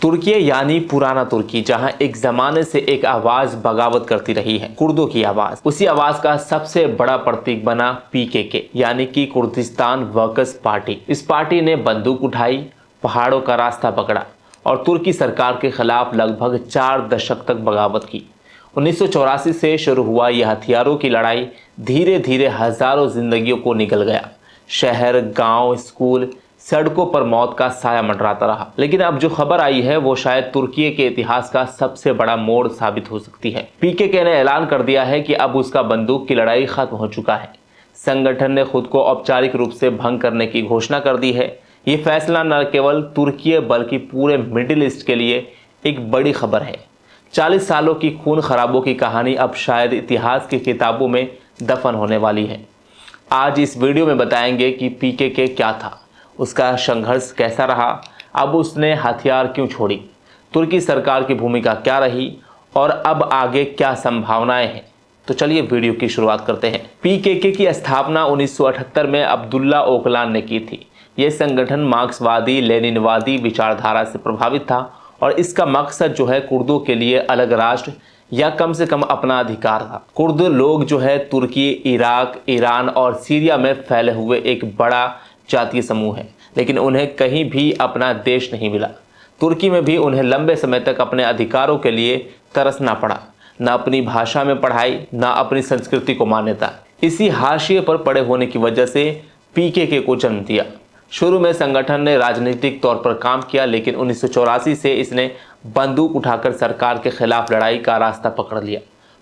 तुर्की यानी पुराना तुर्की, जहां एक जमाने से एक आवाज बगावत करती रही है, कुर्दों की आवाज। उसी आवाज का सबसे बड़ा प्रतीक बना पीकेके यानी कि कुर्दिस्तान वर्कर्स पार्टी। इस पार्टी ने बंदूक उठाई, पहाड़ों का रास्ता पकड़ा और तुर्की सरकार के खिलाफ लगभग 4 दशक तक बगावत की। 1984 से शुरू हुआ यह हथियारों की लड़ाई धीरे धीरे हजारों जिंदगियों को निगल गया। शहर, गांव, स्कूल, सड़कों पर मौत का साया मंडराता रहा। लेकिन अब जो खबर आई है वो शायद तुर्की के इतिहास का सबसे बड़ा मोड़ साबित हो सकती है। पीकेके ने ऐलान कर दिया है कि अब उसका बंदूक की लड़ाई खत्म हो चुका है। संगठन ने खुद को औपचारिक रूप से भंग करने की घोषणा कर दी है। ये फैसला न केवल तुर्की बल्कि पूरे मिडिल ईस्ट के लिए एक बड़ी खबर है। 40 सालों की खून खराबों की कहानी अब शायद इतिहास की किताबों में दफन होने वाली है। आज इस वीडियो में बताएंगे कि पीकेके क्या था, उसका संघर्ष कैसा रहा, अब उसने हथियार क्यों छोड़ी, तुर्की सरकार की भूमिका क्या रही और अब आगे क्या संभावनाएं हैं। तो चलिए वीडियो की शुरुआत करते हैं। पीकेके की स्थापना 1978 में अब्दुल्ला ओकलान ने की थी। यह संगठन मार्क्सवादी लेनिनवादी विचारधारा से प्रभावित था और इसका मकसद जो है कुर्दों के लिए अलग राष्ट्र या कम से कम अपना अधिकार था। कुर्द लोग जो है तुर्की, इराक, ईरान और सीरिया में फैले हुए एक बड़ा जातीय समूह है, लेकिन उन्हें कहीं भी अपना देश नहीं मिला। तुर्की में भी उन्हें लंबे समय तक अपने अधिकारों के लिए तरसना पड़ा, न अपनी भाषा में पढ़ाई, न अपनी संस्कृति को मान्यता। इसी हाशिए पर पड़े होने की वजह से पीकेके को जन्म दिया। शुरू में संगठन ने राजनीतिक तौर पर काम किया, लेकिन 1984 से इसने बंदूक उठाकर सरकार के खिलाफ लड़ाई का रास्ता पकड़ लिया।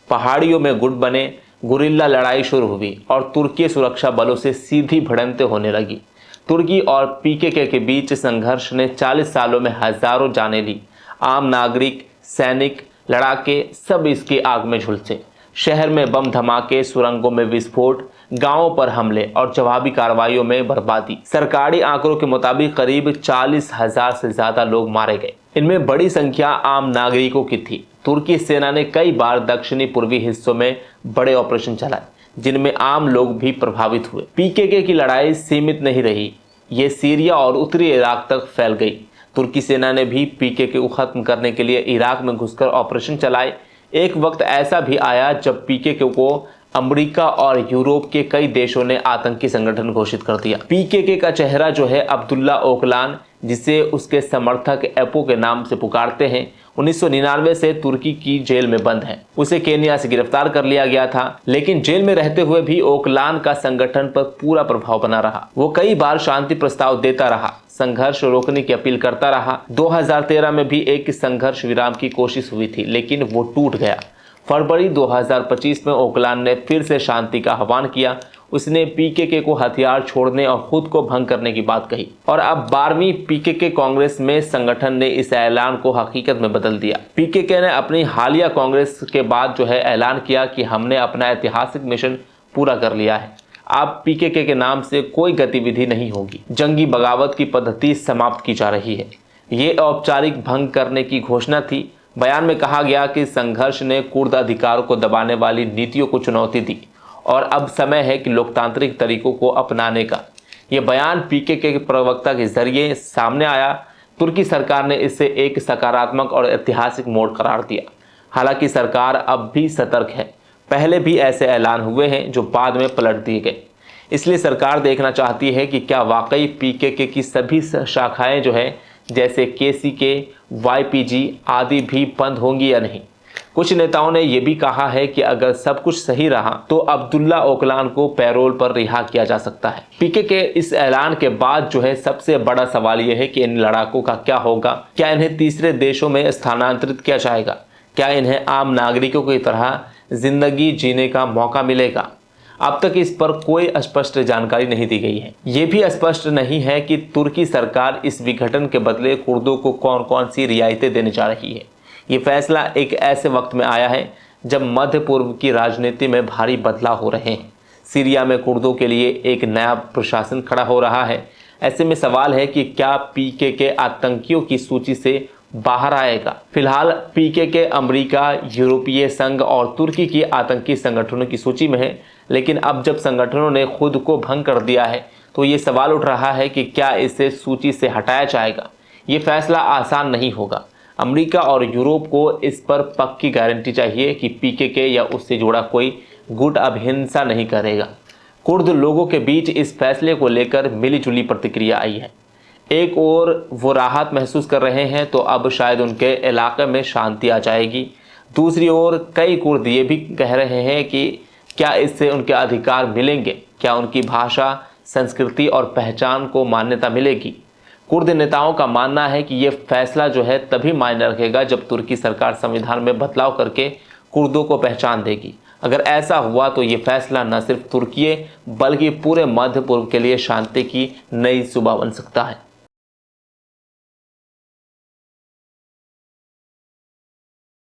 पहाड़ियों में गुट बने, गुरिल्ला लड़ाई शुरू हुई और तुर्की सुरक्षा बलों से सीधी भिड़ंतें होने लगी। तुर्की और पीकेके के बीच संघर्ष ने 40 सालों में हजारों जानें ली। आम नागरिक, सैनिक, लड़ाके सब इसकी आग में झुलसे। शहर में बम धमाके, सुरंगों में विस्फोट, गांवों पर हमले और जवाबी कार्रवाइयों में बर्बादी। सरकारी आंकड़ों के मुताबिक करीब 40,000 से ज्यादा लोग मारे गए। इनमें बड़ी संख्या आम नागरिकों की थी। तुर्की सेना ने कई बार दक्षिणी पूर्वी हिस्सों में बड़े ऑपरेशन चलाए, जिनमें आम लोग भी प्रभावित हुए। पीकेके की लड़ाई सीमित नहीं रही, ये सीरिया और उत्तरी इराक तक फैल गई। तुर्की सेना ने भी पीकेके को खत्म करने के लिए इराक में घुसकर ऑपरेशन चलाए। एक वक्त ऐसा भी आया जब पीकेके को अमेरिका और यूरोप के कई देशों ने आतंकी संगठन घोषित कर दिया। पीकेके का चेहरा जो है अब्दुल्ला ओकलान, जिसे उसके समर्थक एपो के नाम से पुकारते हैं, 1999 से तुर्की की जेल में बंद है। उसे केनिया से गिरफ्तार कर लिया गया था, लेकिन जेल में रहते हुए भी ओकलान का संगठन पर पूरा प्रभाव बना रहा। वो कई बार शांति प्रस्ताव देता रहा, संघर्ष रोकने की अपील करता रहा। 2013 में भी एक संघर्ष विराम की कोशिश हुई थी, लेकिन वो टूट गया। फरवरी 2025 में ओकलान ने फिर से शांति का आह्वान किया। उसने पीकेके को हथियार छोड़ने और खुद को भंग करने की बात कही और अब 12वीं पीकेके कांग्रेस में संगठन ने इस ऐलान को हकीकत में बदल दिया। पीकेके ने अपनी हालिया कांग्रेस के बाद जो है ऐलान किया कि हमने अपना ऐतिहासिक मिशन पूरा कर लिया है। अब पीकेके के नाम से कोई गतिविधि नहीं होगी। जंगी बगावत की पद्धति समाप्त की जा रही है। ये औपचारिक भंग करने की घोषणा थी। बयान में कहा गया कि संघर्ष ने कुर्द अधिकारों को दबाने वाली नीतियों को चुनौती दी और अब समय है कि लोकतांत्रिक तरीकों को अपनाने का। यह बयान पीकेके के प्रवक्ता के जरिए सामने आया। तुर्की सरकार ने इसे एक सकारात्मक और ऐतिहासिक मोड़ करार दिया। हालांकि सरकार अब भी सतर्क है। पहले भी ऐसे ऐलान हुए हैं जो बाद में पलट दिए गए। इसलिए सरकार देखना चाहती है कि क्या वाकई पीकेके की सभी शाखाएं जो है जैसे केसीके, वाईपीजी आदि भी बंद होंगी या नहीं। कुछ नेताओं ने यह भी कहा है कि अगर सब कुछ सही रहा तो अब्दुल्ला ओकलान को पैरोल पर रिहा किया जा सकता है। पीकेके इस ऐलान के बाद जो है सबसे बड़ा सवाल यह है कि इन लड़ाकों का क्या होगा। क्या इन्हें तीसरे देशों में स्थानांतरित किया जाएगा? क्या इन्हें आम नागरिकों की तरह जिंदगी जीने का मौका मिलेगा? अब तक इस पर कोई स्पष्ट जानकारी नहीं दी गई है। ये भी स्पष्ट नहीं है कि तुर्की सरकार इस विघटन के बदले कुर्दों को कौन कौन सी रियायतें देने जा रही है। ये फैसला एक ऐसे वक्त में आया है जब मध्य पूर्व की राजनीति में भारी बदलाव हो रहे हैं। सीरिया में कुर्दों के लिए एक नया प्रशासन खड़ा हो रहा है। ऐसे में सवाल है कि क्या पीकेके आतंकियों की सूची से बाहर आएगा। फिलहाल पीकेके अमेरिका, यूरोपीय संघ और तुर्की की आतंकी संगठनों की सूची में है, लेकिन अब जब संगठनों ने खुद को भंग कर दिया है तो ये सवाल उठ रहा है कि क्या इसे सूची से हटाया जाएगा ये फैसला आसान नहीं होगा। अमेरिका और यूरोप को इस पर पक्की गारंटी चाहिए कि पीकेके या उससे जुड़ा कोई गुट अब हिंसा नहीं करेगा। कुर्द लोगों के बीच इस फैसले को लेकर मिलीजुली प्रतिक्रिया आई है। एक ओर वो राहत महसूस कर रहे हैं तो अब शायद उनके इलाके में शांति आ जाएगी। दूसरी ओर कई कुर्द ये भी कह रहे हैं कि क्या इससे उनके अधिकार मिलेंगे, क्या उनकी भाषा, संस्कृति और पहचान को मान्यता मिलेगी। कुर्द नेताओं का मानना है कि ये फैसला जो है तभी मायने रखेगा जब तुर्की सरकार संविधान में बदलाव करके कुर्दों को पहचान देगी। अगर ऐसा हुआ तो ये फैसला न सिर्फ तुर्की बल्कि पूरे मध्य पूर्व के लिए शांति की नई सुबह बन सकता है।